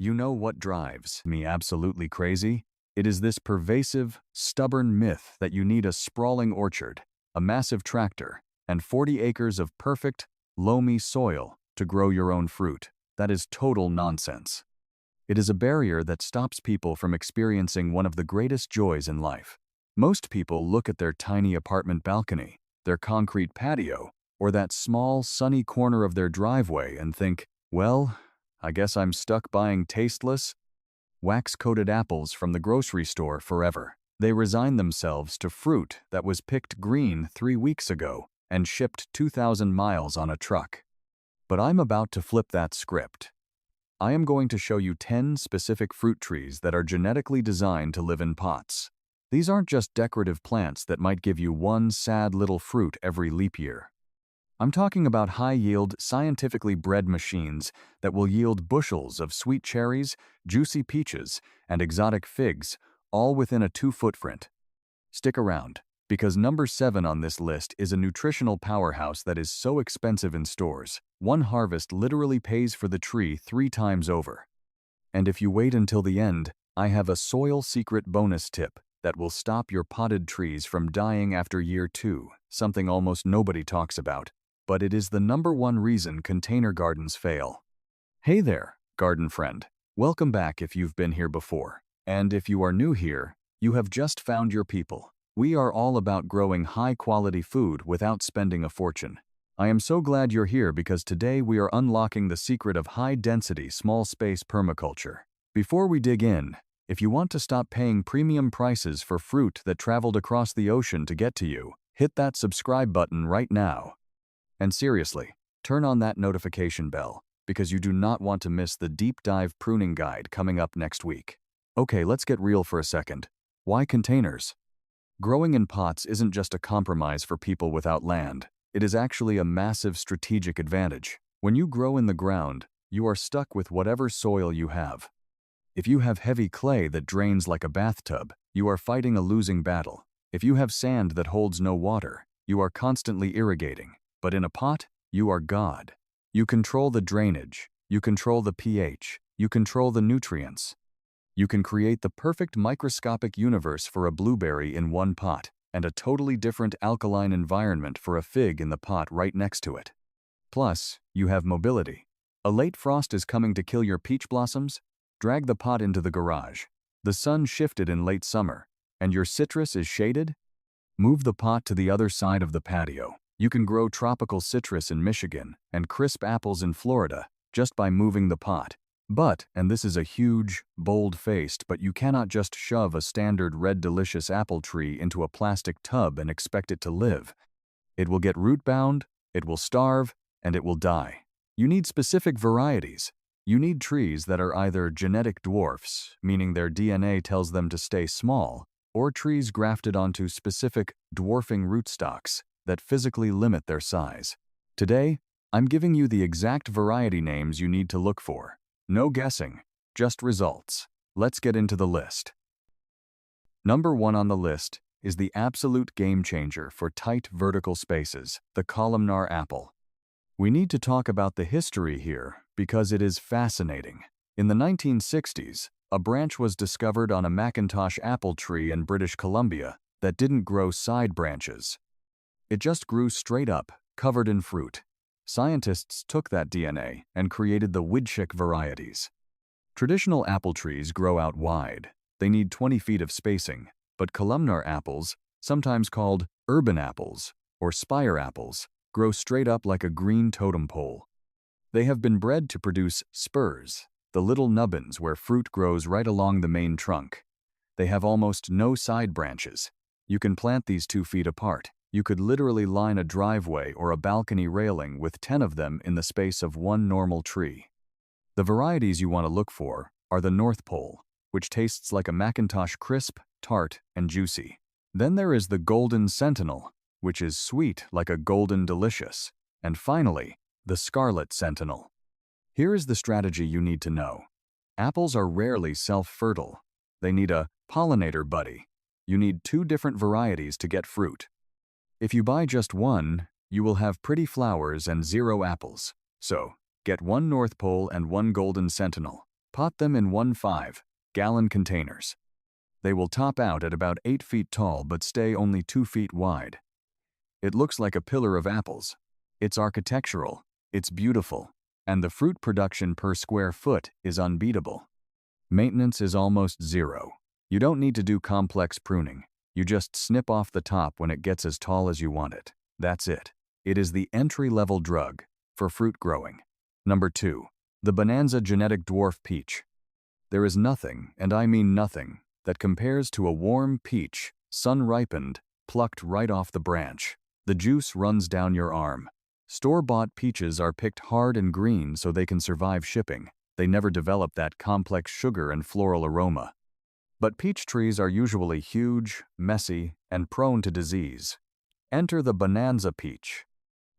You know what drives me absolutely crazy? It is this pervasive, stubborn myth that you need a sprawling orchard, a massive tractor, and 40 acres of perfect, loamy soil to grow your own fruit. That is total nonsense. It is a barrier that stops people from experiencing one of the greatest joys in life. Most people look at their tiny apartment balcony, their concrete patio, or that small, sunny corner of their driveway and think, well, I guess I'm stuck buying tasteless, wax-coated apples from the grocery store forever. They resign themselves to fruit that was picked green 3 weeks ago and shipped 2,000 miles on a truck. But I'm about to flip that script. I am going to show you 10 specific fruit trees that are genetically designed to live in pots. These aren't just decorative plants that might give you one sad little fruit every leap year. I'm talking about high-yield, scientifically bred machines that will yield bushels of sweet cherries, juicy peaches, and exotic figs, all within a 2-footprint. Stick around, because number 7 on this list is a nutritional powerhouse that is so expensive in stores. One harvest literally pays for the tree 3 times over. And if you wait until the end, I have a soil secret bonus tip that will stop your potted trees from dying after year 2, something almost nobody talks about. But it is the number 1 reason container gardens fail. Hey there, garden friend. Welcome back if you've been here before. And if you are new here, you have just found your people. We are all about growing high-quality food without spending a fortune. I am so glad you're here because today we are unlocking the secret of high-density, small-space permaculture. Before we dig in, if you want to stop paying premium prices for fruit that traveled across the ocean to get to you, hit that subscribe button right now. And seriously, turn on that notification bell, because you do not want to miss the deep dive pruning guide coming up next week. Okay, let's get real for a second. Why containers? Growing in pots isn't just a compromise for people without land. It is actually a massive strategic advantage. When you grow in the ground, you are stuck with whatever soil you have. If you have heavy clay that drains like a bathtub, you are fighting a losing battle. If you have sand that holds no water, you are constantly irrigating. But in a pot, you are God. You control the drainage, you control the pH, you control the nutrients. You can create the perfect microscopic universe for a blueberry in one pot, and a totally different alkaline environment for a fig in the pot right next to it. Plus, you have mobility. A late frost is coming to kill your peach blossoms? Drag the pot into the garage. The sun shifted in late summer, and your citrus is shaded? Move the pot to the other side of the patio. You can grow tropical citrus in Michigan and crisp apples in Florida just by moving the pot. But, and this is a huge, bold-faced, but you cannot just shove a standard red delicious apple tree into a plastic tub and expect it to live. It will get root-bound, it will starve, and it will die. You need specific varieties. You need trees that are either genetic dwarfs, meaning their DNA tells them to stay small, or trees grafted onto specific dwarfing rootstocks that physically limit their size. Today, I'm giving you the exact variety names you need to look for. No guessing, just results. Let's get into the list. Number 1 on the list is the absolute game changer for tight vertical spaces, the columnar apple. We need to talk about the history here because it is fascinating. In the 1960s, a branch was discovered on a Macintosh apple tree in British Columbia that didn't grow side branches. It just grew straight up, covered in fruit. Scientists took that DNA and created the Widchick varieties. Traditional apple trees grow out wide. They need 20 feet of spacing, but columnar apples, sometimes called urban apples or spire apples, grow straight up like a green totem pole. They have been bred to produce spurs, the little nubbins where fruit grows right along the main trunk. They have almost no side branches. You can plant these 2 feet apart. You could literally line a driveway or a balcony railing with 10 of them in the space of one normal tree. The varieties you want to look for are the North Pole, which tastes like a Macintosh crisp, tart, and juicy. Then there is the Golden Sentinel, which is sweet like a golden delicious. And finally, the Scarlet Sentinel. Here is the strategy you need to know. Apples are rarely self-fertile. They need a pollinator buddy. You need 2 different varieties to get fruit. If you buy just one, you will have pretty flowers and 0 apples. So, get 1 North Pole and 1 Golden Sentinel. Pot them in 1.5-gallon containers. They will top out at about 8 feet tall but stay only 2 feet wide. It looks like a pillar of apples. It's architectural, it's beautiful, and the fruit production per square foot is unbeatable. Maintenance is almost zero. You don't need to do complex pruning. You just snip off the top when it gets as tall as you want it. That's it. It is the entry-level drug for fruit growing. Number 2. The Bonanza Genetic Dwarf Peach. There is nothing, and I mean nothing, that compares to a warm peach, sun-ripened, plucked right off the branch. The juice runs down your arm. Store-bought peaches are picked hard and green so they can survive shipping. They never develop that complex sugar and floral aroma. But peach trees are usually huge, messy, and prone to disease. Enter the Bonanza peach.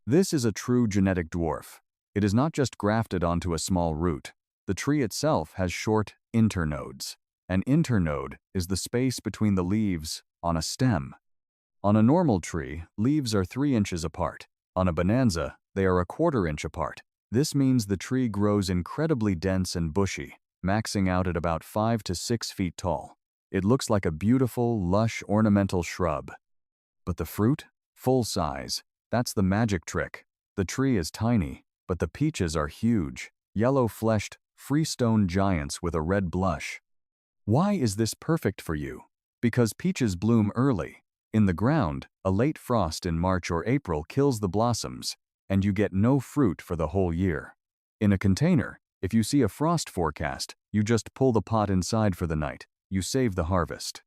This is a true genetic dwarf. It is not just grafted onto a small root. The tree itself has short internodes. An internode is the space between the leaves on a stem. On a normal tree, leaves are 3 inches apart. On a Bonanza, they are a 1/4 inch apart. This means the tree grows incredibly dense and bushy, maxing out at about 5 to 6 feet tall. It looks like a beautiful, lush, ornamental shrub. But the fruit? Full size. That's the magic trick. The tree is tiny, but the peaches are huge, yellow-fleshed, freestone giants with a red blush. Why is this perfect for you? Because peaches bloom early. In the ground, a late frost in March or April kills the blossoms, and you get no fruit for the whole year. In a container, if you see a frost forecast, you just pull the pot inside for the night. You save the harvest.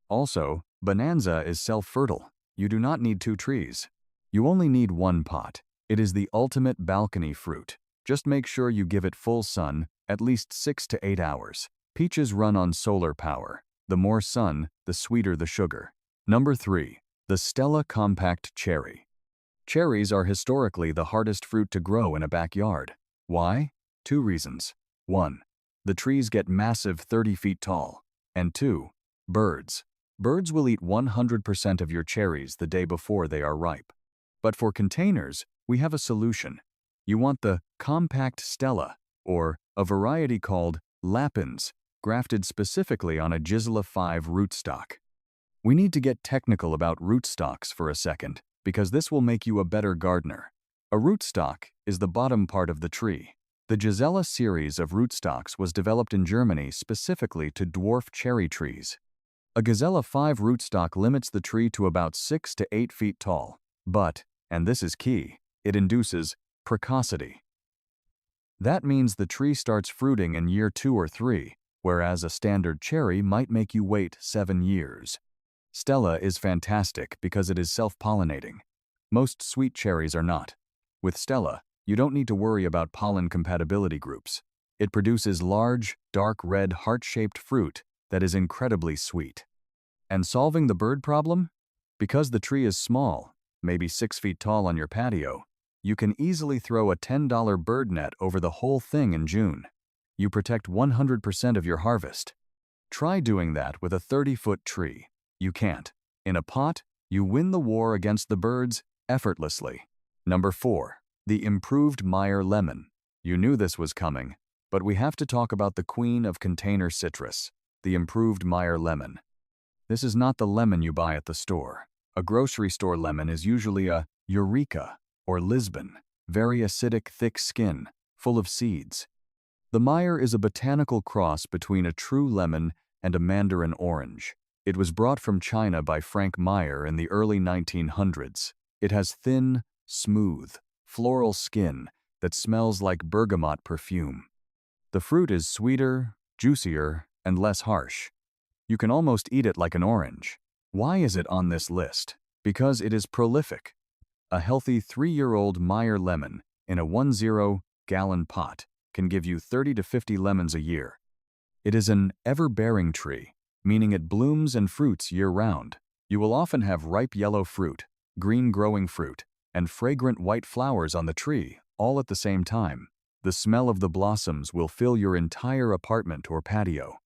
Also, Bonanza is self-fertile. You do not need 2 trees. You only need 1 pot. It is the ultimate balcony fruit. Just make sure you give it full sun, at least 6 to 8 hours. Peaches run on solar power. The more sun, the sweeter the sugar. Number 3. The Stella Compact Cherry. Cherries are historically the hardest fruit to grow in a backyard. Why? 2 reasons. 1. The trees get massive 30 feet tall. And 2. Birds. Birds will eat 100% of your cherries the day before they are ripe. But for containers, we have a solution. You want the Compact Stella, or a variety called Lapins, grafted specifically on a Gisela 5 rootstock. We need to get technical about rootstocks for a second, because this will make you a better gardener. A rootstock is the bottom part of the tree. The Gisela series of rootstocks was developed in Germany specifically to dwarf cherry trees. A Gisela 5 rootstock limits the tree to about 6 to 8 feet tall, but, and this is key, it induces precocity. That means the tree starts fruiting in year 2 or 3, whereas a standard cherry might make you wait 7 years. Stella is fantastic because it is self-pollinating. Most sweet cherries are not. With Stella, you don't need to worry about pollen compatibility groups. It produces large, dark red heart-shaped fruit that is incredibly sweet. And solving the bird problem? Because the tree is small, maybe 6 feet tall on your patio, you can easily throw a $10 bird net over the whole thing in June. You protect 100% of your harvest. Try doing that with a 30-foot tree. You can't. In a pot, you win the war against the birds effortlessly. Number 4. The Improved Meyer Lemon. You knew this was coming, but we have to talk about the queen of container citrus, the Improved Meyer Lemon. This is not the lemon you buy at the store. A grocery store lemon is usually a Eureka or Lisbon, very acidic, thick skin, full of seeds. The Meyer is a botanical cross between a true lemon and a mandarin orange. It was brought from China by Frank Meyer in the early 1900s. It has thin, smooth, floral skin that smells like bergamot perfume. The fruit is sweeter, juicier, and less harsh. You can almost eat it like an orange. Why is it on this list? Because it is prolific. A healthy 3-year-old Meyer lemon in a 10-gallon pot can give you 30 to 50 lemons a year. It is an ever-bearing tree, meaning it blooms and fruits year-round. You will often have ripe yellow fruit, green growing fruit, and fragrant white flowers on the tree, all at the same time. The smell of the blossoms will fill your entire apartment or patio.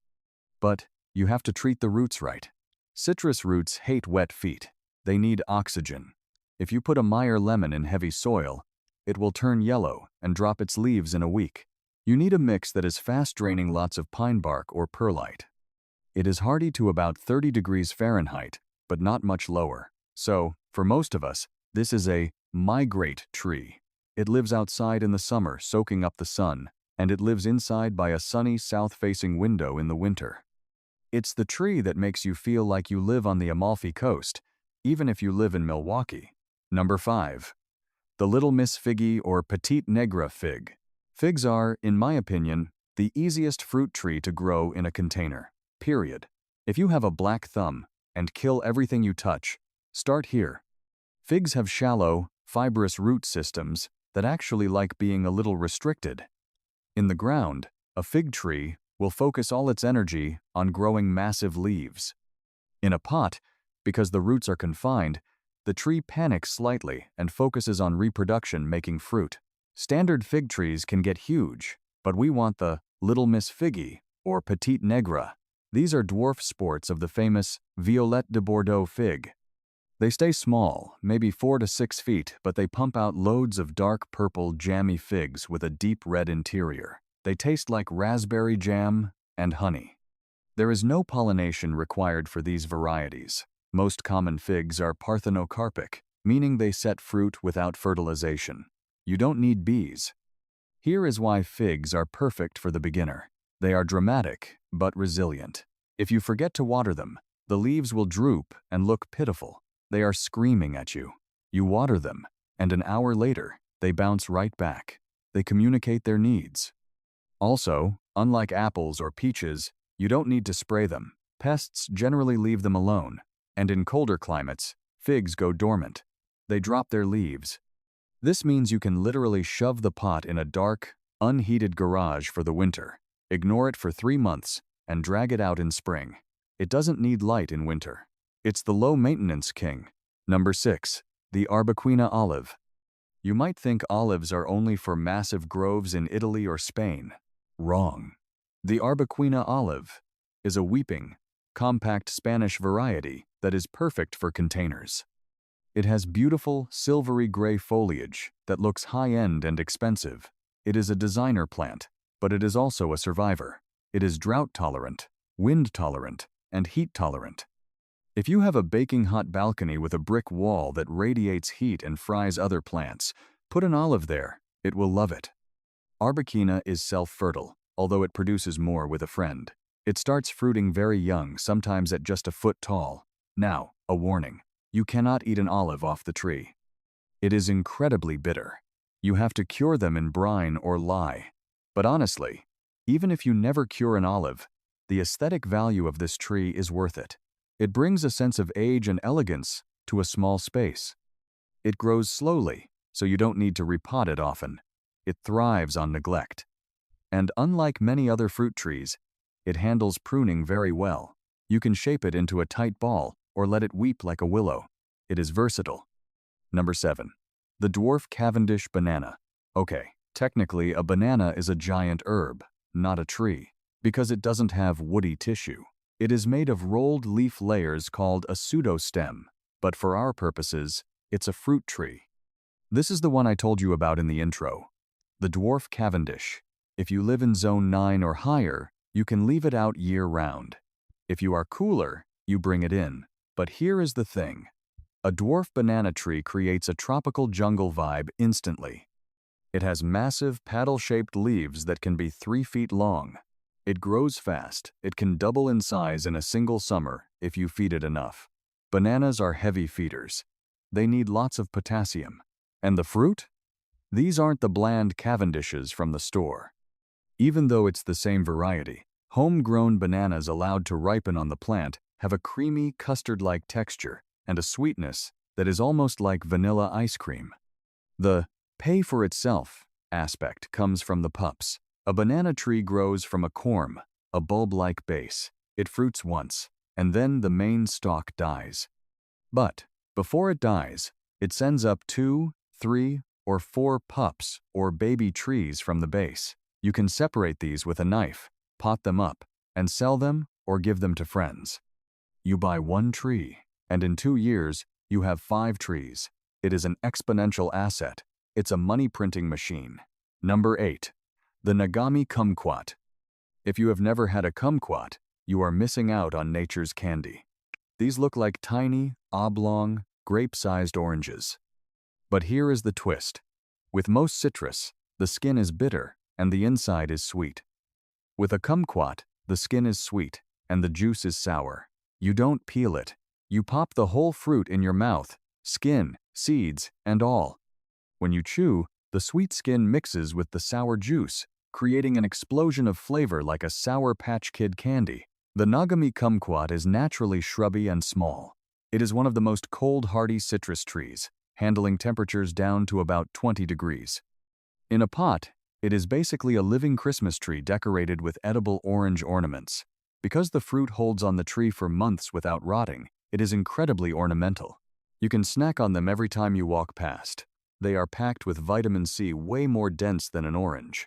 But you have to treat the roots right. Citrus roots hate wet feet. They need oxygen. If you put a Meyer lemon in heavy soil, it will turn yellow and drop its leaves in a week. You need a mix that is fast-draining, lots of pine bark or perlite. It is hardy to about 30 degrees Fahrenheit, but not much lower. So, for most of us, this is a migrate tree. It lives outside in the summer, soaking up the sun, and it lives inside by a sunny south-facing window in the winter. It's the tree that makes you feel like you live on the Amalfi Coast, even if you live in Milwaukee. Number 5. The Little Miss Figgy or Petite Negra fig. Figs are, in my opinion, the easiest fruit tree to grow in a container. Period. If you have a black thumb and kill everything you touch, start here. Figs have shallow, fibrous root systems that actually like being a little restricted. In the ground, a fig tree will focus all its energy on growing massive leaves. In a pot, because the roots are confined, the tree panics slightly and focuses on reproduction, making fruit. Standard fig trees can get huge, but we want the Little Miss Figgy or Petite Negra. These are dwarf sports of the famous Violette de Bordeaux fig. They stay small, maybe 4 to 6 feet, but they pump out loads of dark purple, jammy figs with a deep red interior. They taste like raspberry jam and honey. There is no pollination required for these varieties. Most common figs are parthenocarpic, meaning they set fruit without fertilization. You don't need bees. Here is why figs are perfect for the beginner. They are dramatic, but resilient. If you forget to water them, the leaves will droop and look pitiful. They are screaming at you. You water them, and an hour later, they bounce right back. They communicate their needs. Also, unlike apples or peaches, you don't need to spray them. Pests generally leave them alone, and in colder climates, figs go dormant. They drop their leaves. This means you can literally shove the pot in a dark, unheated garage for the winter, ignore it for 3 months, and drag it out in spring. It doesn't need light in winter. It's the low-maintenance king. Number 6. The Arbequina olive. You might think olives are only for massive groves in Italy or Spain. Wrong. The Arbequina olive is a weeping, compact Spanish variety that is perfect for containers. It has beautiful, silvery gray foliage that looks high-end and expensive. It is a designer plant, but it is also a survivor. It is drought-tolerant, wind-tolerant, and heat-tolerant. If you have a baking hot balcony with a brick wall that radiates heat and fries other plants, put an olive there. It will love it. Arbequina is self-fertile, although it produces more with a friend. It starts fruiting very young, sometimes at just a foot tall. Now, a warning. You cannot eat an olive off the tree. It is incredibly bitter. You have to cure them in brine or lye. But honestly, even if you never cure an olive, the aesthetic value of this tree is worth it. It brings a sense of age and elegance to a small space. It grows slowly, so you don't need to repot it often. It thrives on neglect. And unlike many other fruit trees, it handles pruning very well. You can shape it into a tight ball or let it weep like a willow. It is versatile. Number 7. The dwarf Cavendish banana. Okay, technically a banana is a giant herb, not a tree, because it doesn't have woody tissue. It is made of rolled leaf layers called a pseudostem, but for our purposes, it's a fruit tree. This is the one I told you about in the intro, the dwarf Cavendish. If you live in zone 9 or higher, you can leave it out year-round. If you are cooler, you bring it in. But here is the thing. A dwarf banana tree creates a tropical jungle vibe instantly. It has massive paddle-shaped leaves that can be 3 feet long. It grows fast. It can double in size in a single summer if you feed it enough. Bananas are heavy feeders. They need lots of potassium. And the fruit? These aren't the bland Cavendishes from the store. Even though it's the same variety, homegrown bananas allowed to ripen on the plant have a creamy, custard-like texture and a sweetness that is almost like vanilla ice cream. The pay-for-itself aspect comes from the pups. A banana tree grows from a corm, a bulb-like base. It fruits once, and then the main stalk dies. But before it dies, it sends up 2, 3, or 4 pups or baby trees from the base. You can separate these with a knife, pot them up, and sell them or give them to friends. You buy 1 tree, and in 2 years, you have 5 trees. It is an exponential asset. It's a money-printing machine. Number 8. The Nagami kumquat. If you have never had a kumquat, you are missing out on nature's candy. These look like tiny, oblong, grape-sized oranges. But here is the twist. With most citrus, the skin is bitter and the inside is sweet. With a kumquat, the skin is sweet and the juice is sour. You don't peel it. You pop the whole fruit in your mouth, skin, seeds, and all. When you chew, the sweet skin mixes with the sour juice, creating an explosion of flavor like a Sour Patch Kid candy. The Nagami kumquat is naturally shrubby and small. It is one of the most cold-hardy citrus trees, handling temperatures down to about 20 degrees. In a pot, it is basically a living Christmas tree decorated with edible orange ornaments. Because the fruit holds on the tree for months without rotting, it is incredibly ornamental. You can snack on them every time you walk past. They are packed with vitamin C way more dense than an orange.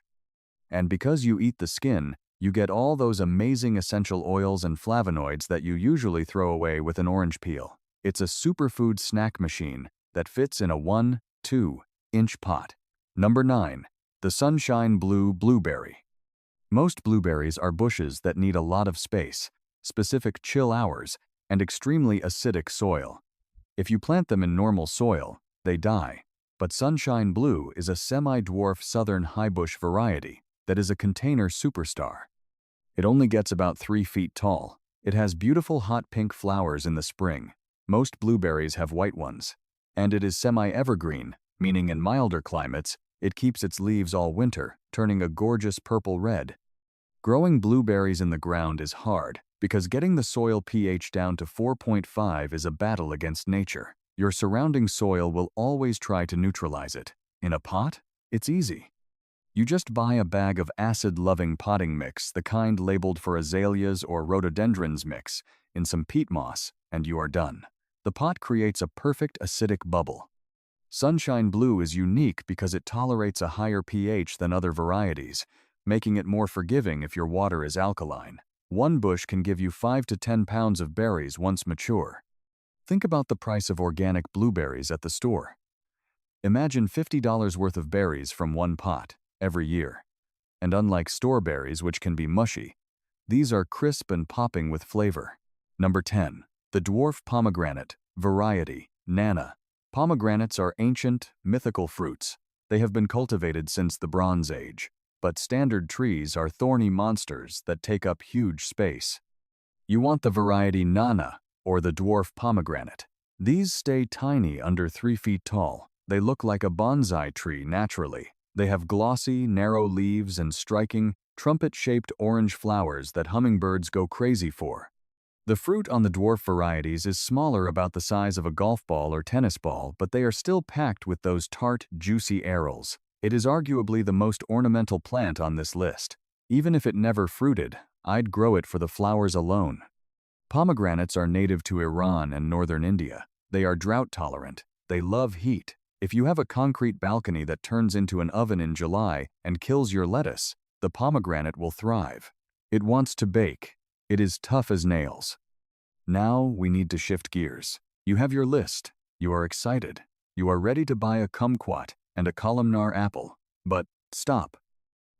And because you eat the skin, you get all those amazing essential oils and flavonoids that you usually throw away with an orange peel. It's a superfood snack machine that fits in a 1-2-inch pot. Number 9. The Sunshine Blue Blueberry. Most blueberries are bushes that need a lot of space, specific chill hours, and extremely acidic soil. If you plant them in normal soil, they die. But Sunshine Blue is a semi-dwarf southern highbush variety that is a container superstar. It only gets about 3 feet tall. It has beautiful hot pink flowers in the spring. Most blueberries have white ones. And it is semi-evergreen, meaning in milder climates, it keeps its leaves all winter, turning a gorgeous purple red. Growing blueberries in the ground is hard because getting the soil pH down to 4.5 is a battle against nature. Your surrounding soil will always try to neutralize it. In a pot, it's easy. You just buy a bag of acid-loving potting mix, the kind labeled for azaleas or rhododendrons mix, in some peat moss, and you are done. The pot creates a perfect acidic bubble. Sunshine Blue is unique because it tolerates a higher pH than other varieties, making it more forgiving if your water is alkaline. One bush can give you 5 to 10 pounds of berries once mature. Think about the price of organic blueberries at the store. Imagine $50 worth of berries from one pot every year. And unlike store berries, which can be mushy, these are crisp and popping with flavor. Number 10. The Dwarf Pomegranate Variety, Nana. Pomegranates are ancient, mythical fruits. They have been cultivated since the Bronze Age. But standard trees are thorny monsters that take up huge space. You want the variety Nana, or the dwarf pomegranate. These stay tiny under 3 feet tall. They look like a bonsai tree naturally. They have glossy, narrow leaves and striking, trumpet-shaped orange flowers that hummingbirds go crazy for. The fruit on the dwarf varieties is smaller, about the size of a golf ball or tennis ball, but they are still packed with those tart, juicy arils. It is arguably the most ornamental plant on this list. Even if it never fruited, I'd grow it for the flowers alone. Pomegranates are native to Iran and northern India. They are drought-tolerant. They love heat. If you have a concrete balcony that turns into an oven in July and kills your lettuce, the pomegranate will thrive. It wants to bake. It is tough as nails. Now we need to shift gears. You have your list. You are excited. You are ready to buy a kumquat and a columnar apple. But stop.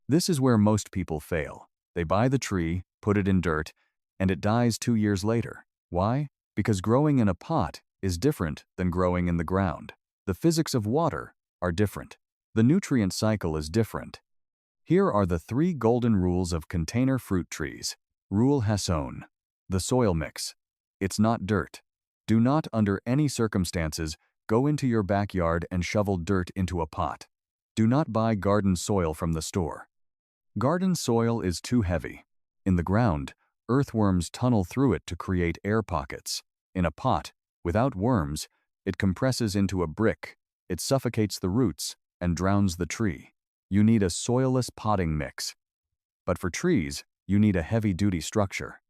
This is where most people fail. They buy the tree, put it in dirt, and it dies 2 years later. Why? Because growing in a pot is different than growing in the ground. The physics of water are different. The nutrient cycle is different. Here are the 3 golden rules of container fruit trees. Rule Hasson. The soil mix. It's not dirt. Do not, under any circumstances, go into your backyard and shovel dirt into a pot. Do not buy garden soil from the store. Garden soil is too heavy. In the ground, earthworms tunnel through it to create air pockets. In a pot, without worms, it compresses into a brick. It suffocates the roots and drowns the tree. You need a soilless potting mix. But for trees, you need a heavy-duty structure.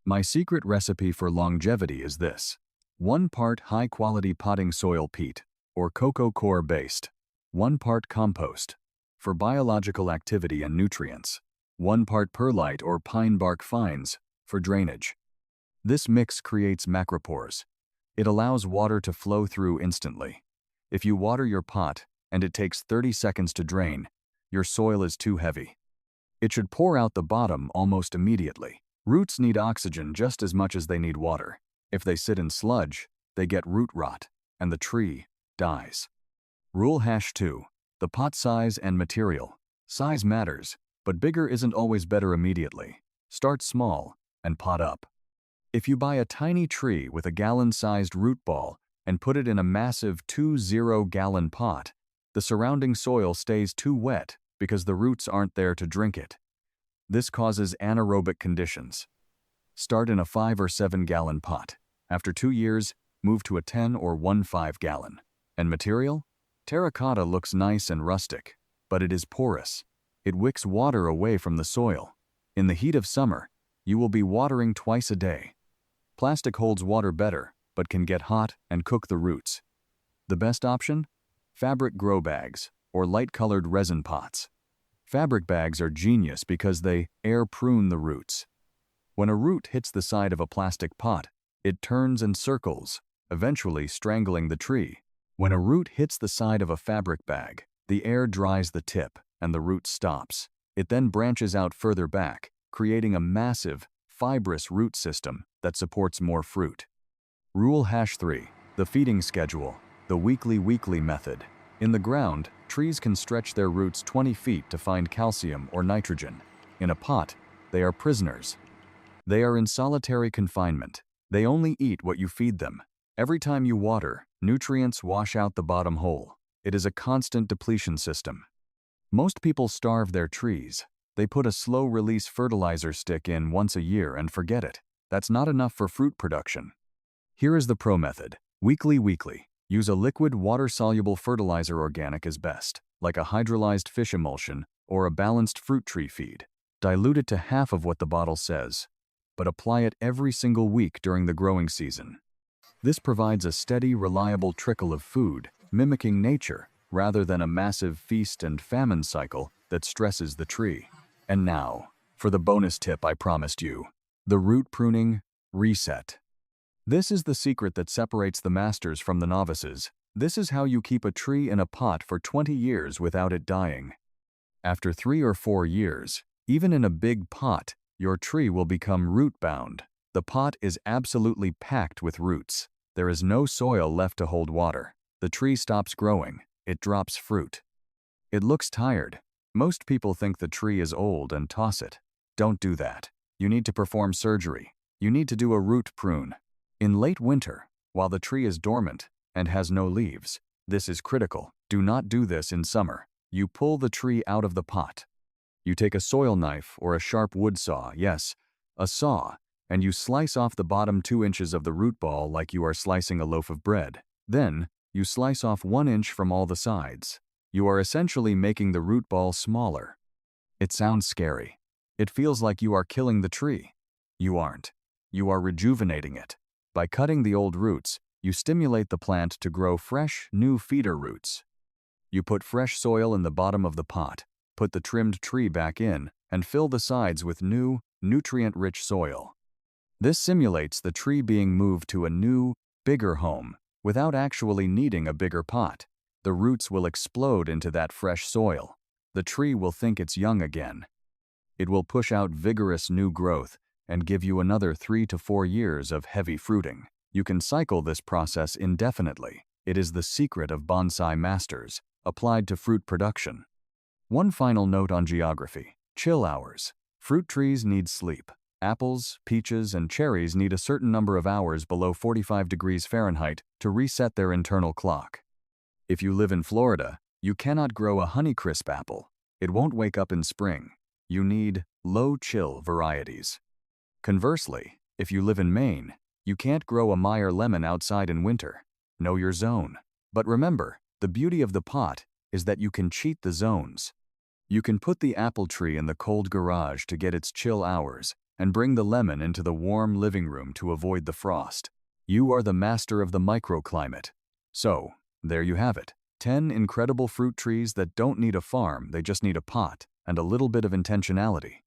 My secret recipe for longevity is this: 1 part high-quality potting soil peat, or cocoa coir based, 1 part compost, for biological activity and nutrients, 1 part perlite or pine bark fines, for drainage. This mix creates macropores. It allows water to flow through instantly. If you water your pot and it takes 30 seconds to drain, your soil is too heavy. It should pour out the bottom almost immediately. Roots need oxygen just as much as they need water. If they sit in sludge, they get root rot, and the tree dies. Rule #2. The pot size and material. Size matters, but bigger isn't always better immediately. Start small and pot up. If you buy a tiny tree with a gallon-sized root ball and put it in a massive 20-gallon pot, the surrounding soil stays too wet because the roots aren't there to drink it. This causes anaerobic conditions. Start in a 5 or 7-gallon pot. After 2 years, move to a 10 or 15 gallon. And material? Terracotta looks nice and rustic, but it is porous. It wicks water away from the soil. In the heat of summer, you will be watering twice a day. Plastic holds water better, but can get hot and cook the roots. The best option? Fabric grow bags or light-colored resin pots. Fabric bags are genius because they air prune the roots. When a root hits the side of a plastic pot, it turns and circles, eventually strangling the tree. When a root hits the side of a fabric bag, the air dries the tip and the root stops. It then branches out further back, creating a massive, fibrous root system that supports more fruit. Rule #3. The feeding schedule, the weekly method. In the ground, trees can stretch their roots 20 feet to find calcium or nitrogen. In a pot, they are prisoners. They are in solitary confinement. They only eat what you feed them. Every time you water, nutrients wash out the bottom hole. It is a constant depletion system. Most people starve their trees. They put a slow-release fertilizer stick in once a year and forget it. That's not enough for fruit production. Here is the pro method. Weekly. Use a liquid, water-soluble fertilizer. Organic is best, like a hydrolyzed fish emulsion or a balanced fruit tree feed. Dilute it to half of what the bottle says, but apply it every single week during the growing season. This provides a steady, reliable trickle of food, mimicking nature, rather than a massive feast and famine cycle that stresses the tree. And now, for the bonus tip I promised you, the root pruning reset. This is the secret that separates the masters from the novices. This is how you keep a tree in a pot for 20 years without it dying. After 3 or 4 years, even in a big pot, your tree will become root-bound. The pot is absolutely packed with roots. There is no soil left to hold water. The tree stops growing. It drops fruit. It looks tired. Most people think the tree is old and toss it. Don't do that. You need to perform surgery. You need to do a root prune. In late winter, while the tree is dormant and has no leaves, this is critical. Do not do this in summer. You pull the tree out of the pot. You take a soil knife or a sharp wood saw, yes, a saw, and you slice off the bottom 2 inches of the root ball like you are slicing a loaf of bread. Then, you slice off 1 inch from all the sides. You are essentially making the root ball smaller. It sounds scary. It feels like you are killing the tree. You aren't. You are rejuvenating it. By cutting the old roots, you stimulate the plant to grow fresh, new feeder roots. You put fresh soil in the bottom of the pot, put the trimmed tree back in, and fill the sides with new, nutrient-rich soil. This simulates the tree being moved to a new, bigger home without actually needing a bigger pot. The roots will explode into that fresh soil. The tree will think it's young again. It will push out vigorous new growth and give you another 3 to 4 years of heavy fruiting. You can cycle this process indefinitely. It is the secret of bonsai masters, applied to fruit production. One final note on geography. Chill hours. Fruit trees need sleep. Apples, peaches, and cherries need a certain number of hours below 45 degrees Fahrenheit to reset their internal clock. If you live in Florida, you cannot grow a Honeycrisp apple. It won't wake up in spring. You need low-chill varieties. Conversely, if you live in Maine, you can't grow a Meyer lemon outside in winter. Know your zone. But remember, the beauty of the pot is that you can cheat the zones. You can put the apple tree in the cold garage to get its chill hours and bring the lemon into the warm living room to avoid the frost. You are the master of the microclimate. So, there you have it. 10 incredible fruit trees that don't need a farm, they just need a pot and a little bit of intentionality.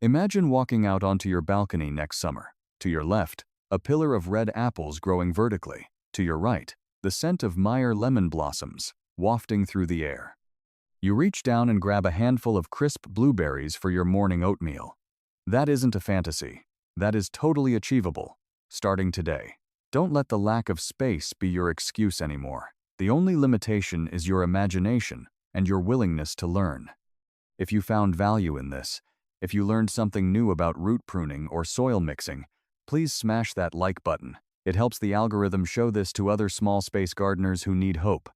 Imagine walking out onto your balcony next summer. To your left, a pillar of red apples growing vertically. To your right, the scent of Meyer lemon blossoms wafting through the air. You reach down and grab a handful of crisp blueberries for your morning oatmeal. That isn't a fantasy. That is totally achievable. Starting today. Don't let the lack of space be your excuse anymore. The only limitation is your imagination and your willingness to learn. If you found value in this, if you learned something new about root pruning or soil mixing, please smash that like button. It helps the algorithm show this to other small space gardeners who need hope.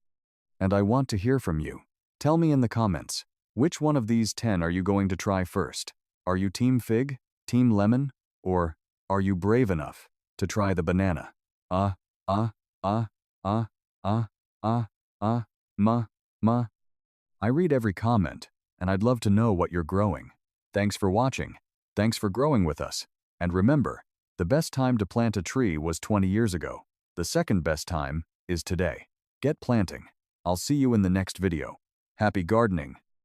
And I want to hear from you. Tell me in the comments, which one of these 10 are you going to try first? Are you Team Fig, Team Lemon, or are you brave enough to try the banana? Uh, uh, uh, uh, uh, uh, ma. I read every comment, and I'd love to know what you're growing. Thanks for watching. Thanks for growing with us. And remember, the best time to plant a tree was 20 years ago. The second best time is today. Get planting. I'll see you in the next video. Happy gardening.